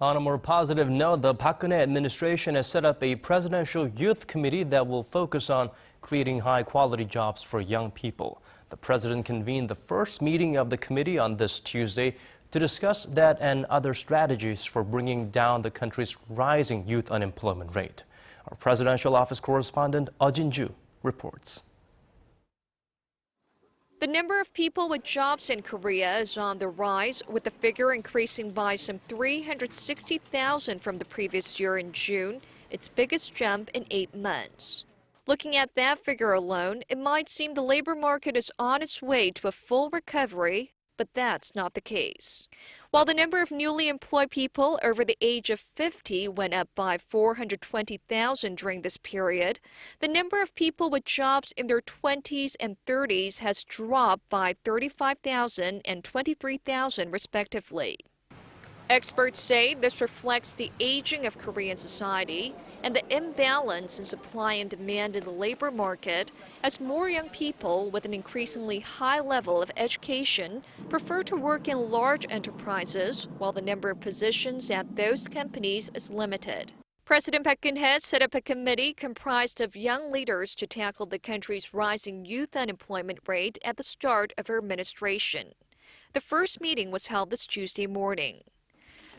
On a more positive note, the Park Geun-hye administration has set up a presidential youth committee that will focus on creating high-quality jobs for young people. The president convened the first meeting of the committee on this Tuesday to discuss that and other strategies for bringing down the country's rising youth unemployment rate. Our presidential office correspondent Eoh Jin-joo reports. The number of people with jobs in Korea is on the rise, with the figure increasing by some 360,000 from the previous year in June, its biggest jump in 8 months. Looking at that figure alone, it might seem the labor market is on its way to a full recovery, but that's not the case. While the number of newly employed people over the age of 50 went up by 420,000 during this period, the number of people with jobs in their 20s and 30s has dropped by 35,000 and 23,000 respectively. Experts say this reflects the aging of Korean society and the imbalance in supply and demand in the labor market, as more young people with an increasingly high level of education prefer to work in large enterprises, while the number of positions at those companies is limited. President Park Geun-hye set up a committee comprised of young leaders to tackle the country's rising youth unemployment rate at the start of her administration. The first meeting was held this Tuesday morning.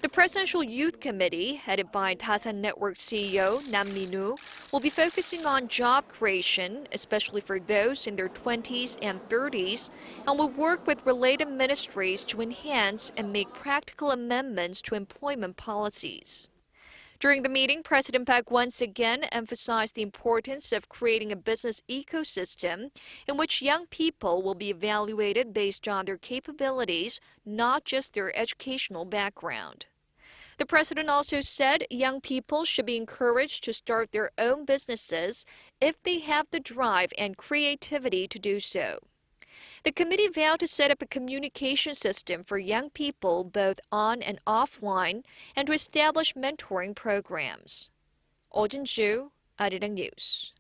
The Presidential Youth Committee, headed by Dasan Network CEO Nam Min-woo, will be focusing on job creation, especially for those in their 20s and 30s, and will work with related ministries to enhance and make practical amendments to employment policies. During the meeting, President Park once again emphasized the importance of creating a business ecosystem in which young people will be evaluated based on their capabilities, not just their educational background. The president also said young people should be encouraged to start their own businesses if they have the drive and creativity to do so. The committee vowed to set up a communication system for young people both on and offline and to establish mentoring programs. Eoh Jin-joo, Arirang News.